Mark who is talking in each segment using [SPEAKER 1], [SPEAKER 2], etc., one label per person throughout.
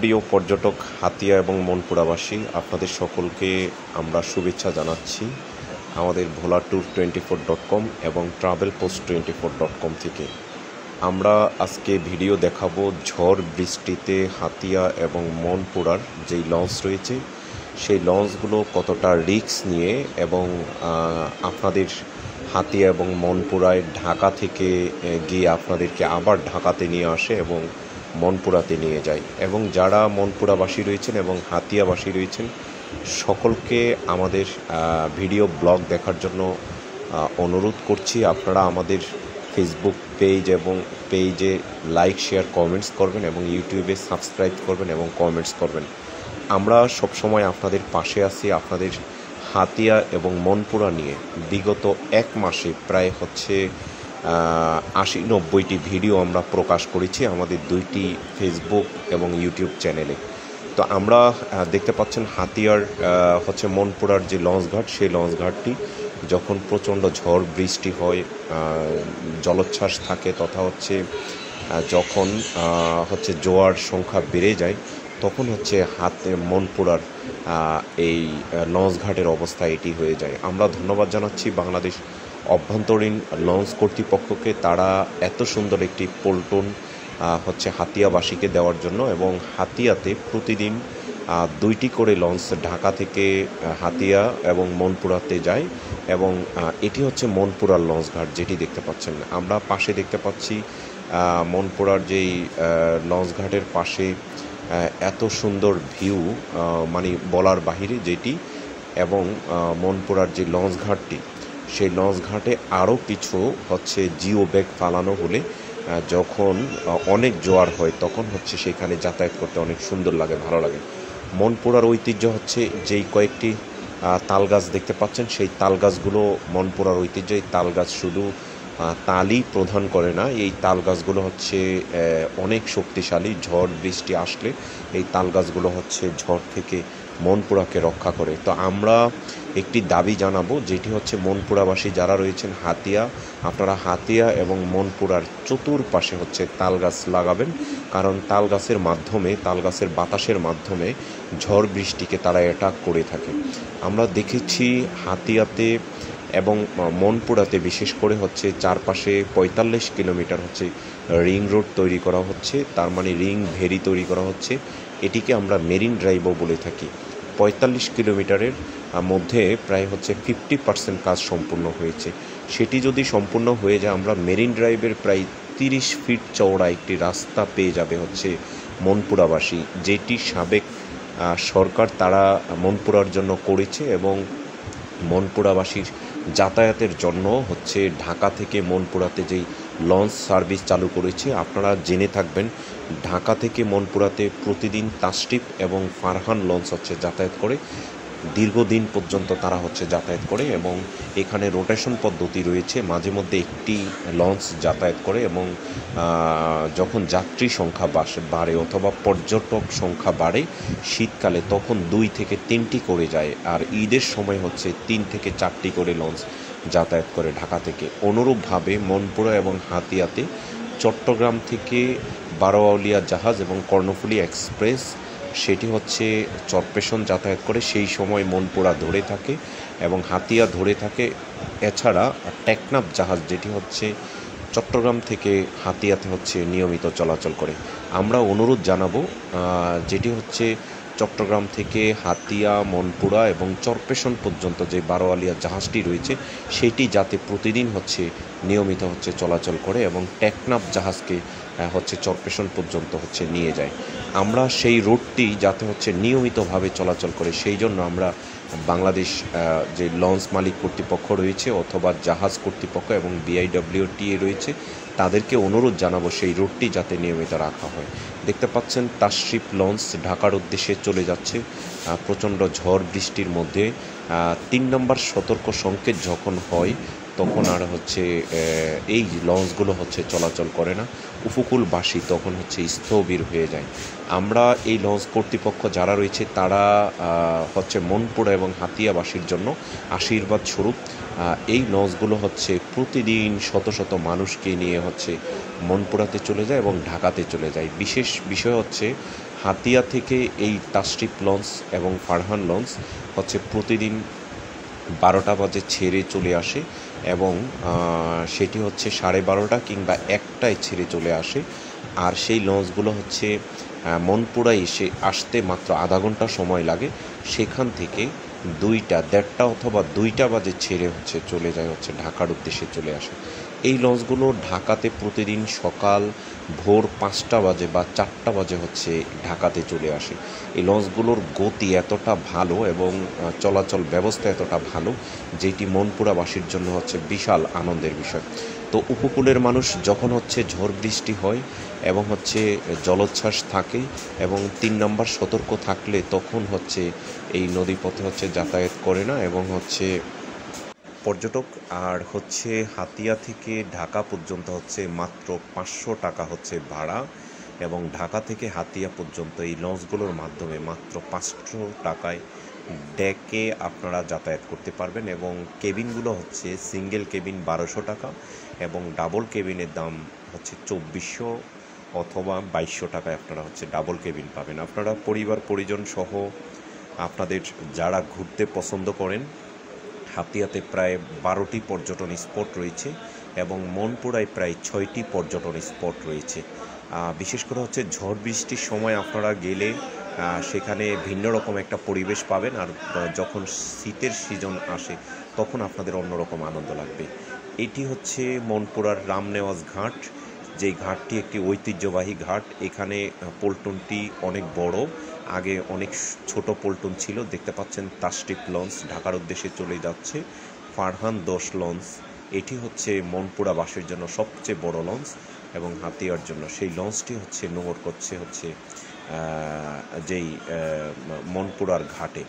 [SPEAKER 1] প্রিয় পর্যটক হাতিয়া এবং মনপুরাবাসী, আপনাদের সকলকে আমরা শুভেচ্ছা জানাচ্ছি আমাদের ভোলাট্যুর24.com এবং travelpost24.com থেকে। আমরা আজকে ভিডিও দেখাবো ঝড় বৃষ্টিতে হাতিয়া এবং মনপুরার যেই লঞ্চ রয়েছে সেই লঞ্চগুলো কতটা রিস্ক নিয়ে এবং আপনাদের হাতিয়া এবং মনপুরায় ঢাকা থেকে গিয়ে আপনাদেরকে আবার ঢাকাতে নিয়ে আসে এবং মনপুরাতে নিয়ে যায়। এবং যারা মনপুরাবাসী রয়েছেন এবং হাতিয়াবাসী রয়েছেন সকলকে আমাদের ভিডিও ব্লগ দেখার জন্য অনুরোধ করছি। আপনারা আমাদের ফেসবুক পেজ এবং পেজে লাইক, শেয়ার, কমেন্টস করবেন এবং ইউটিউবে সাবস্ক্রাইব করবেন এবং কমেন্টস করবেন। আমরা সবসময় আপনাদের পাশে আছি। আপনাদের হাতিয়া এবং মনপুরা নিয়ে বিগত এক মাসে প্রায় 80-90টি ভিডিও আমরা প্রকাশ করেছি আমাদের দুইটি ফেসবুক এবং ইউটিউব চ্যানেলে। তো আমরা দেখতে পাচ্ছেন হাতিয়ার মনপুরার যে লঞ্চঘাট, সেই লঞ্চঘাটটি যখন প্রচণ্ড ঝড় বৃষ্টি হয়, জলোচ্ছ্বাস থাকে তথা যখন জোয়ার সংখ্যা বেড়ে যায় তখন মনপুরার এই লঞ্চঘাটের অবস্থা এটি হয়ে যায়। আমরা ধন্যবাদ জানাচ্ছি বাংলাদেশ অভ্যন্তরীণ লঞ্চ কর্তৃপক্ষকে, তারা এত সুন্দর একটি পল্টন হাতিয়াবাসীকে দেওয়ার জন্য। এবং হাতিয়াতে প্রতিদিন 2টি করে লঞ্চ ঢাকা থেকে হাতিয়া এবং মনপুরাতে যায় এবং এটি মনপুরার লঞ্চঘাট যেটি দেখতে পাচ্ছেন। আমরা পাশে দেখতে পাচ্ছি মনপুরার যেই লঞ্চঘাটের পাশে এত সুন্দর ভিউ, মানে বলার বাহিরে যেটি। এবং মনপুরার যে লঞ্চঘাটটি, সেই লঞ্চঘাটে আরও কিছু জিও ব্যাগ ফালানো হলে যখন অনেক জোয়ার হয় তখন সেখানে যাতায়াত করতে অনেক সুন্দর লাগে, ভালো লাগে। মনপুরার ঐতিহ্য যেই কয়েকটি তালগাছ দেখতে পাচ্ছেন, সেই তালগাছগুলো মনপুরার ঐতিহ্য। এই তালগাছ শুধু তালই প্রদান করে না, এই তালগাছগুলো অনেক শক্তিশালী। ঝড় বৃষ্টি আসলে এই তালগাছগুলো ঝড় থেকে মনপুরাকে রক্ষা করে। তো আমরা একটি দাবি জানাবো, যেটি মনপুরাবাসী যারা রয়েছেন হাতিয়া, আপনারা হাতিয়া এবং মনপুরার চতুর্পাশে তালগাছ লাগাবেন, কারণ তালগাছের মাধ্যমে, তালগাছের বাতাসের মাধ্যমে ঝড় বৃষ্টিকে তারা অ্যাটাক করে থাকে। আমরা দেখেছি হাতিয়াতে এবং মনপুরাতে বিশেষ করে চারপাশে 45 কিলোমিটার রিং রোড তৈরি করা হচ্ছে, তার মানে রিং ভেরি তৈরি করা হচ্ছে। এটিকে আমরা মেরিন ড্রাইভও বলে থাকি। 45 কিলোমিটারের মধ্যে প্রায় 50% কাজ সম্পূর্ণ হয়েছে। সেটি যদি সম্পূর্ণ হয়ে যায়, আমরা মেরিন ড্রাইভের প্রায় 30 ফিট চওড়া একটি রাস্তা পেয়ে যাবে মনপুরাবাসী, যেটি সাবেক সরকার তারা মনপুরার জন্য করেছে। এবং মনপুরাবাসীর যাতায়াতের জন্য ঢাকা থেকে মনপুরাতে যেই লঞ্চ সার্ভিস চালু করেছে, আপনারা জেনে থাকবেন ঢাকা থেকে মনপুরাতে প্রতিদিন তাসরিফ এবং ফারহান লঞ্চ যাতায়াত করে, দীর্ঘদিন পর্যন্ত তারা যাতায়াত করে। এবং এখানে রোটেশন পদ্ধতি রয়েছে, মাঝে মধ্যে একটি লঞ্চ যাতায়াত করে। এবং যখন যাত্রী সংখ্যা বাড়ে অথবা পর্যটক সংখ্যা বাড়ে শীতকালে, তখন 2 থেকে 3টি করে যায়, আর ঈদের সময় 3 থেকে 4টি করে লঞ্চ যাতায়াত করে ঢাকা থেকে। অনুরূপভাবে মনপুরা এবং হাতিয়াতে চট্টগ্রাম থেকে বারোয়াউলিয়া জাহাজ এবং কর্ণফুলী এক্সপ্রেস, সেটি চরপেশন যাতায়াত করে, সেই সময় মনপুরা ধরে থাকে এবং হাতিয়া ধরে থাকে। এছাড়া টেকনাফ জাহাজ যেটি চট্টগ্রাম থেকে হাতিয়াতে নিয়মিত চলাচল করে। আমরা অনুরোধ জানাবো, যেটি চট্টগ্রাম থেকে হাতিয়া, মনপুরা এবং চরপেশন পর্যন্ত যে বারোয়ালিয়া জাহাজটি রয়েছে সেটি যাতে প্রতিদিন নিয়মিত চলাচল করে এবং টেকনাফ জাহাজকে চরপেশন পর্যন্ত নিয়ে যায়। আমরা সেই রুটটি যাতে নিয়মিতভাবে চলাচল করে, সেই জন্য আমরা বাংলাদেশ যে লঞ্চ মালিক কর্তৃপক্ষ রয়েছে অথবা জাহাজ কর্তৃপক্ষ এবং BIWTA রয়েছে, তাদেরকে অনুরোধ জানাবো সেই রুটটি যাতে নিয়মিত রাখা হয়। দেখতে পাচ্ছেন তাসরিফ লঞ্চ ঢাকার উদ্দেশ্যে চলে যাচ্ছে প্রচণ্ড ঝড় বৃষ্টির মধ্যে। 3 নম্বর সতর্ক সংকেত যখন হয় তখন আর এই লঞ্চগুলো চলাচল করে না, উপকূলবাসী তখন স্থবির হয়ে যায়। আমরা এই লঞ্চ কর্তৃপক্ষ যারা রয়েছে তারা মনপুরা এবং হাতিয়াবাসীর জন্য আশীর্বাদ স্বরূপ এই লঞ্চগুলো প্রতিদিন শত শত মানুষকে নিয়ে মনপুরাতে চলে যায় এবং ঢাকাতে চলে যায়। বিশেষ বিষয় হাতিয়া থেকে এই তাশরিফ লঞ্চ এবং ফারহান লঞ্চ হচ্ছে প্রতিদিন 12টা বাজে ছেড়ে চলে আসে এবং সেটি হচ্ছে 12:30 কিংবা 1টায় ছেড়ে চলে আসে। আর সেই লঞ্চগুলো হচ্ছে মনপুরা আসতে মাত্র আধা ঘন্টা সময় লাগে। সেখান থেকে 1:30 অথবা 2টা বাজে ছেড়ে হচ্ছে চলে যায় হচ্ছে ঢাকার উদ্দেশ্যে চলে আসে। এই লঞ্চগুলো ঢাকাতে প্রতিদিন সকাল ভোর 5টা বাজে বা 4টা বাজে হচ্ছে ঢাকাতে চলে আসে। এই লঞ্চগুলোর গতি এতটা ভালো এবং চলাচল ব্যবস্থা এতটা ভালো, যেটি মনপুরাবাসীর জন্য হচ্ছে বিশাল আনন্দের বিষয়। তো উপকূলের মানুষ যখন হচ্ছে ঝড় বৃষ্টি হয় এবং হচ্ছে জলোচ্ছ্বাস থাকে এবং 3 নম্বর সতর্ক থাকলে তখন হচ্ছে এই নদীপথে হচ্ছে যাতায়াত করে না এবং হচ্ছে পর্যটক। আর হচ্ছে হাতিয়া থেকে ঢাকা পর্যন্ত হচ্ছে মাত্র 500 টাকা হচ্ছে ভাড়া এবং ঢাকা থেকে হাতিয়া পর্যন্ত এই লঞ্চগুলোর মাধ্যমে মাত্র 500 টাকায় ডেকে আপনারা যাতায়াত করতে পারবেন এবং কেবিনগুলো হচ্ছে সিঙ্গেল কেবিন 1200 টাকা এবং ডাবল কেবিনের দাম হচ্ছে 2400 অথবা 2200 টাকায় আপনারা হচ্ছে ডাবল কেবিন পাবেন। আপনারা পরিবার পরিজন সহ আপনাদের যারা ঘুরতে পছন্দ করেন, হাতিয়াতে প্রায় 12টি পর্যটন স্পট রয়েছে এবং মনপুরায় প্রায় 6টি পর্যটন স্পট রয়েছে। বিশেষ করে হচ্ছে ঝড় বৃষ্টির সময় আপনারা গেলে সেখানে ভিন্ন রকম একটা পরিবেশ পাবেন, আর যখন শীতের সিজন আসে তখন আপনাদের অন্যরকম আনন্দ লাগবে। এটি হচ্ছে মনপুরার রামনেওয়াজ ঘাট, যেই ঘাটটি একটি ঐতিহ্যবাহী ঘাট। এখানে পল্টনটি অনেক বড়, আগে অনেক ছোট পল্টন ছিল। দেখতে পাচ্ছেন তাশরিফ লঞ্চ ঢাকার উদ্দেশ্যে চলে যাচ্ছে, ফারহান 10 লঞ্চ। এটি হচ্ছে মনপুরাবাসীর জন্য সবচেয়ে বড় লঞ্চ এবং হাতিয়ার জন্য সেই লঞ্চটি হচ্ছে নোঙর করছে হচ্ছে যেই মনপুরার ঘাটে।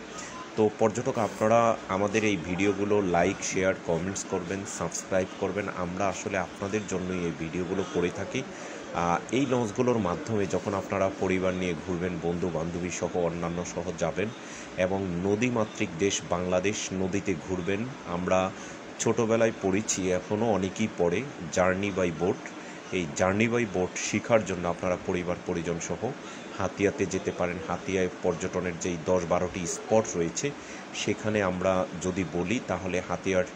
[SPEAKER 1] তো পর্যটক আপনারা আমাদের এই ভিডিওগুলো লাইক, শেয়ার, কমেন্টস করবেন, সাবস্ক্রাইব করবেন। আমরা আসলে আপনাদের জন্যই এই ভিডিওগুলো করে থাকি। এই লঞ্চগুলোর মাধ্যমে যখন আপনারা পরিবার নিয়ে ঘুরবেন, বন্ধু বান্ধবী সহ অন্যান্য সহ যাবেন এবং নদীমাতৃক দেশ বাংলাদেশ, নদীতে ঘুরবেন। আমরা ছোটোবেলায় পড়েছি, এখনও অনেকেই পড়ে জার্নি বাই বোট। এই জার্নি বাই বোট শেখার জন্য আপনারা পরিবার পরিজন সহ হাতিয়াতে যেতে পারেন। হাতিয়ায় পর্যটনের যেই 10-12টি স্পট রয়েছে সেখানে আমরা যদি বলি তাহলে হাতিয়ার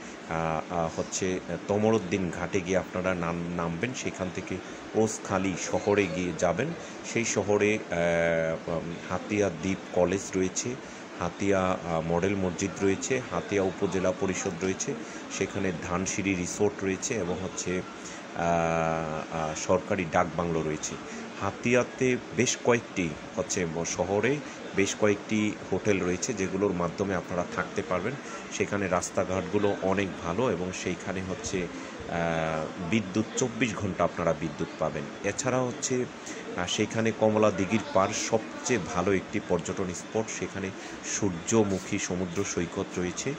[SPEAKER 1] হচ্ছে তমরুদ্দিন ঘাটে গিয়ে আপনারা নামবেন, সেখান থেকে ওসখালি শহরে গিয়ে যাবেন। সেই শহরে হাতিয়া দ্বীপ কলেজ রয়েছে, হাতিয়া মডেল মসজিদ রয়েছে, হাতিয়া উপজেলা পরিষদ রয়েছে, সেখানে ধানসিঁড়ি রিসোর্ট রয়েছে এবং হচ্ছে সরকারি ডাক বাংলো রয়েছে। হাতিয়াতে বেশ কয়েকটি হচ্ছে শহরে বেশ কয়েকটি হোটেল রয়েছে যেগুলোর মাধ্যমে আপনারা থাকতে পারবেন। সেখানে রাস্তাঘাটগুলো অনেক ভালো এবং সেইখানে হচ্ছে বিদ্যুৎ 24 ঘন্টা আপনারা বিদ্যুৎ পাবেন। এছাড়া হচ্ছে সেখানে কমলা দিঘির পার সবচেয়ে ভালো একটি পর্যটন স্পট। সেখানে সূর্যমুখী সমুদ্র সৈকত রয়েছে,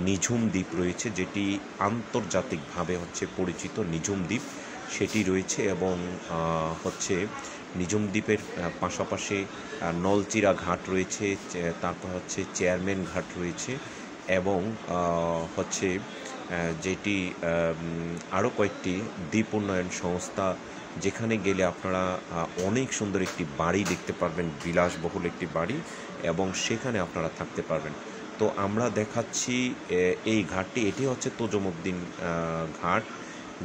[SPEAKER 1] নিঝুম দ্বীপ রয়েছে, যেটি আন্তর্জাতিকভাবে হচ্ছে পরিচিত নিঝুম দ্বীপ সেটি রয়েছে এবং হচ্ছে নিঝুম দ্বীপের পাশাপাশি নলচিরা ঘাট রয়েছে, তারপর হচ্ছে চেয়ারম্যান ঘাট রয়েছে এবং হচ্ছে যেটি আরও কয়েকটি দ্বীপ উন্নয়ন সংস্থা, যেখানে গেলে আপনারা অনেক সুন্দর একটি বাড়ি দেখতে পারবেন, বিলাসবহুল একটি বাড়ি এবং সেখানে আপনারা থাকতে পারবেন। তো আমরা দেখাচ্ছি এই ঘাটটি, এটি হচ্ছে তোজমুদ্দিন ঘাট,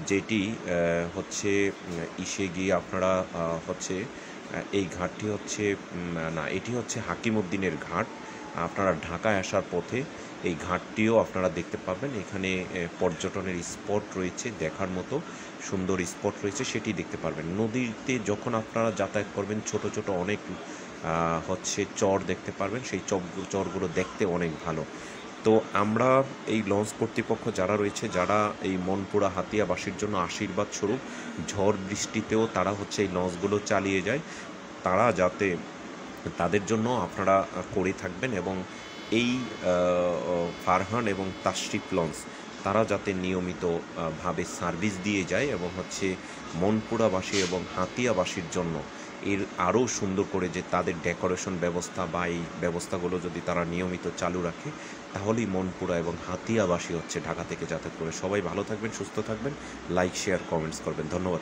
[SPEAKER 1] যেটি হচ্ছে ইসে গিয়ে আপনারা হচ্ছে এই ঘাটটি হচ্ছে না, এটি হচ্ছে হাকিমউদ্দিনের ঘাট। আপনারা ঢাকায় আসার পথে এই ঘাটটিও আপনারা দেখতে পাবেন। এখানে পর্যটনের স্পট রয়েছে, দেখার মতো সুন্দর স্পট রয়েছে, সেটি দেখতে পারবেন। নদীতে যখন আপনারা যাতায়াত করবেন ছোট ছোট অনেক হচ্ছে চর দেখতে পারবেন, সেই চরগুলো দেখতে অনেক ভালো। তো আমরা এই লঞ্চ কর্তৃপক্ষ যারা রয়েছে, যারা এই মনপুরা হাতিয়াবাসীর জন্য আশীর্বাদ স্বরূপ ঝড় বৃষ্টিতেও তারা হচ্ছে এই লঞ্চগুলো চালিয়ে যায়, তারা যাতে তাদের জন্য আপনারা করে থাকবেন এবং এই ফারহান এবং তাশরিফ লঞ্চ তারা যাতে নিয়মিত ভাবে সার্ভিস দিয়ে যায় এবং হচ্ছে মনপুরাবাসী এবং হাতিয়াবাসীর জন্য এর আরও সুন্দর করে যে তাদের ডেকোরেশন ব্যবস্থা বা এই ব্যবস্থাগুলো যদি তারা নিয়মিত চালু রাখে, তাহলেই মনপুরা এবং হাতিয়াবাসী হচ্ছে ঢাকা থেকে যাতায়াত করে। সবাই ভালো থাকবেন, সুস্থ থাকবেন, লাইক, শেয়ার, কমেন্টস করবেন। ধন্যবাদ।